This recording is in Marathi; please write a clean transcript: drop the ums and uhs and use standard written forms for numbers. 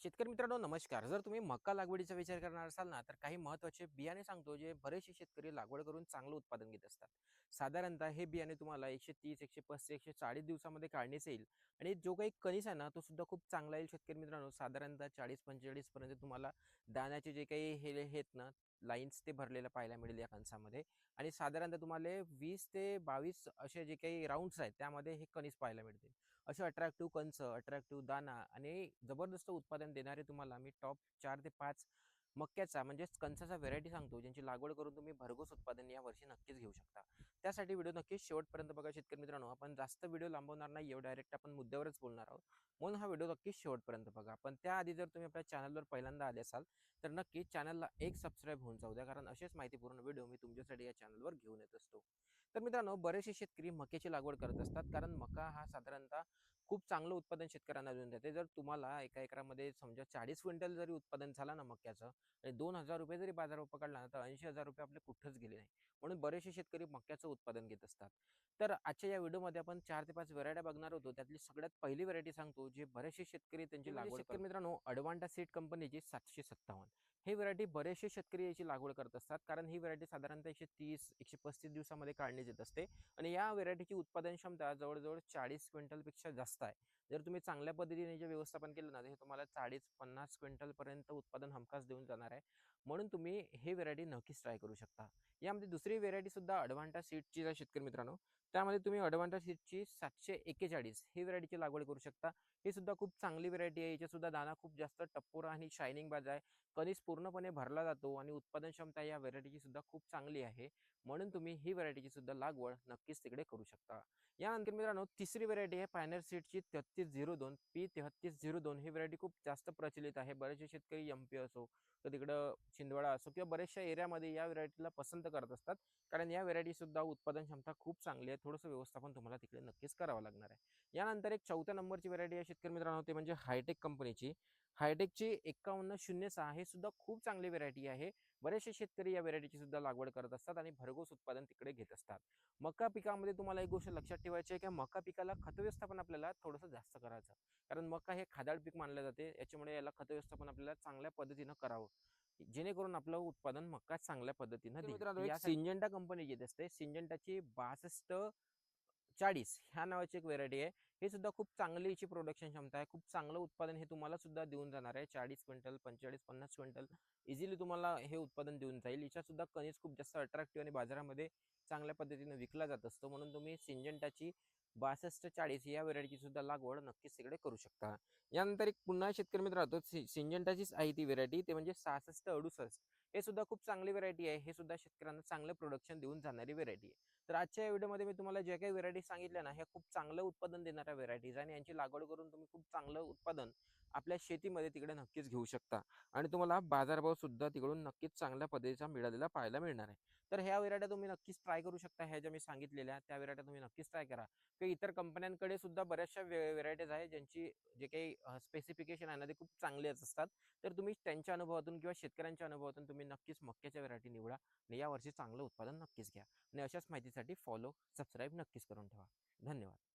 शेतकरी मित्रांनो नमस्कार. जर तुम्ही मका लागवडीचा विचार करणार असाल ना, तर काही महत्त्वाचे बियाणे सांगतो, जे बरेचसे शेतकरी लागवड करून चांगलं उत्पादन घेत असतात. साधारणतः हे बियाणे तुम्हाला 130, 135, 140 दिवसामध्ये काढणीस येईल आणि जो काही कणीस आहे ना, तो सुद्धा खूप चांगला येईल शेतकरी मित्रांनो. साधारणतः 40-45 पर्यंत तुम्हाला दाण्याचे जे काही हे आहेत ना, लाईन्स ते भरलेलं पाहायला मिळेल या कणसामध्ये आणि साधारणतः तुम्हाला 20 ते 22 असे जे काही राउंड्स आहेत, त्यामध्ये हे कणीस पाहायला मिळतील. असे अट्रॅक्टिव्ह कंच, अट्रॅक्टिव्ह दाना आणि जबरदस्त उत्पादन देणारे तुम्हाला मी टॉप 4 ते 5 मक्याचा म्हणजेच कणसाचा व्हेरायटी सांगतो, ज्यांची लागवड करून तुम्ही भरघोस उत्पादन यावर्षी नक्कीच घेऊ शकता. त्यासाठी व्हिडिओ नक्कीच शेवटपर्यंत बघा शेतकरी मित्रांनो. आपण जास्त व्हिडिओ लांबवणार नाही, डायरेक्ट आपण मुद्द्यावरच बोलणार आहोत. म्हणून हा व्हिडिओ नक्कीच शेवटपर्यंत बघा. पण त्याआधी जर तुम्ही आपल्या चॅनलवर पहिल्यांदा आले असाल, तर नक्कीच चॅनलला एक सबस्क्राईब होऊन जाऊ द्या, कारण असेच माहितीपूर्ण व्हिडिओ मी तुमच्यासाठी या चॅनलवर घेऊन येत असतो. तर मित्रांनो, बरेचसे शेतकरी मक्याची लागवड करत असतात, कारण मका हा साधारणतः खूप चांगलं उत्पादन शेतकऱ्यांना देऊन देते. जर तुम्हाला एका एकरामध्ये समजा 40 क्विंटल जरी उत्पादन झालं ना मक्याचं आणि ₹2,000 जरी बाजारभाव पकडला ना, तर ₹80,000 आपले कुठंच गेले नाही. म्हणून बरेचसे शेतकरी मक्याचं उत्पादन घेत असतात. तर आजच्या या व्हिडिओमध्ये आपण 4 ते 5 व्हरायट्या बघणार होतो. त्यातली सगळ्यात पहिली व्हरायटी सांगतो, जे बरेचसे शेतकरी त्यांची म्हणजे लागवड शेतकरी मित्रांनो, अडवांटा सीड कंपनीची 757. ही व्हरायटी बरेचसे शेतकरी याची लागवड करत असतात, कारण ही व्हरायटी साधारणतः 130, 135 दिवसामध्ये काढण्यात येत असते आणि या व्हरायटीची उत्पादन क्षमता जवळजवळ 40 क्विंटलपेक्षा जास्त आहे. जर तुम्ही चांगल्या पद्धतीने जे व्यवस्थापन केलं ना, तर हे तुम्हाला 40-50 क्विंटलपर्यंत उत्पादन हमखास देऊन जाणार आहे. म्हणून तुम्ही हे व्हेरायटी नक्कीच ट्राय करू शकता. यामध्ये दुसरी व्हेरायटी सुद्धा अडवांटा सीडची आहे शेतकरी मित्रांनो. त्यामध्ये तुम्ही अडवांटा सीडची 741 ही व्हेरायटीची लागवड करू शकता. ही सुद्धा खूप चांगली व्हेरायटी आहे. याच्यासुद्धा दाना खूप जास्त टप्पोरा आणि शायनिंग बाज आहे. कणीस पूर्णपणे भरला जातो आणि उत्पादन क्षमता या व्हेरायटीची सुद्धा खूप चांगली आहे. म्हणून तुम्ही ही व्हेरायटीची सुद्धा लागवड नक्कीच तिकडे करू शकता. यानंतर मित्रांनो, तिसरी व्हेरायटी आहे पायनर सीडची 3302 P3302. ही व्हेरायटी खूप जास्त प्रचलित आहे. बरेचसे शेतकरी एम-पी असो, तर तिकडं छिंदवाडा असो किंवा बऱ्याचशा एरियामध्ये या व्हेरायटीला पसंत करत असतात. कारण या व्हेरायटी सुद्धा उत्पादन क्षमता खूप चांगली आहे. थोडंसं व्यवस्थापन तुम्हाला तिकडे नक्कीच करावं लागणार आहे. यानंतर एक चौथ्या नंबरची व्हेरायटी आहे शेतकरी मित्रांनो, ते म्हणजे हायटेक कंपनीची. हायटेकची 5106 हे सुद्धा खूप चांगली व्हेरायटी आहे. बरेचसे शेतकरी या व्हेरायटीची सुद्धा लागवड करत असतात आणि भरघोस उत्पादन तिकडे घेत असतात. मका पिकामध्ये तुम्हाला एक गोष्ट लक्षात ठेवायची आहे, की मका पिकाला खत व्यवस्थापन आपल्याला थोडंसं जास्त करायचं. कारण मका हे खादाड पीक मानलं जाते. याच्यामुळे याला खत व्यवस्थापन आपल्याला चांगल्या पद्धतीनं करावं. जेणेकरून आपलं उत्पादन मका चांगल्या पद्धतीनं देईल. मित्रांनो, एक सिंजेंटा कंपनी येत असते. सिंजेंटाची 6240 ह्या नावाची एक व्हेरायटी आहे. हे सुद्धा खूप चांगली याची प्रोडक्शन क्षमता आहे. खूप चांगलं उत्पादन हे तुम्हाला सुद्धा देऊन जाणार आहे. 40 क्विंटल, 45, 50 क्विंटल इझिली तुम्हाला हे उत्पादन देऊन जाईल. याच्यात सुद्धा कणीस खूप जास्त अट्रॅक्टिव्ह आणि बाजारामध्ये चांगल्या पद्धतीने विकला जात असतो. म्हणून तुम्ही सिंजेंटाची 6240 या व्हेरायटीची सुद्धा लागवड नक्कीच तिकडे करू शकता. यानंतर एक पुन्हा शेतकरी मित्र राहतो, सिंजेंटाचीच आहे ती व्हेरायटी, ते म्हणजे 6668. हे सुद्धा खूप चांगली व्हेरायटी आहे. हे सुद्धा शेतकऱ्यांना चांगलं प्रोडक्शन देऊन जाणारी व्हेरायटी आहे. तर आजच्या या व्हिडिओमध्ये मी तुम्हाला ज्या काही व्हेरायटी सांगितल्या ना, ह्या खूप चांगलं उत्पादन देणाऱ्या व्हेरायटीज आणि यांची लागवड करून तुम्ही खूप चांगलं उत्पादन आपल्या शेतीमध्ये तिकडे नक्कीच घेऊ शकता आणि तुम्हाला बाजारभाव सुद्धा तिकडून नक्कीच चांगल्या पद्धतीचा मिळालेला पाहायला मिळणार आहे. तर ह्या व्हेरायट्या तुम्ही नक्कीच ट्राय करू शकता. ह्या ज्या मी सांगितलेल्या त्या व्हेरायट्या तुम्ही नक्कीच ट्राय करा. किंवा इतर कंपन्यांकडे सुद्धा बऱ्याचशा व्हेरायटीज आहेत, ज्यांची जे काही स्पेसिफिकेशन आहे ना, ते खूप चांगलेच असतात. तर तुम्ही त्यांच्या अनुभवातून किंवा शेतकऱ्यांच्या अनुभवातून तुम्ही नक्कीच मक्याच्या व्हेरायटी निवडा आणि यावर्षी चांगलं उत्पादन नक्कीच घ्या. आणि अशाच माहितीसाठी फॉलो, सबस्क्राईब नक्कीच करून ठेवा. धन्यवाद.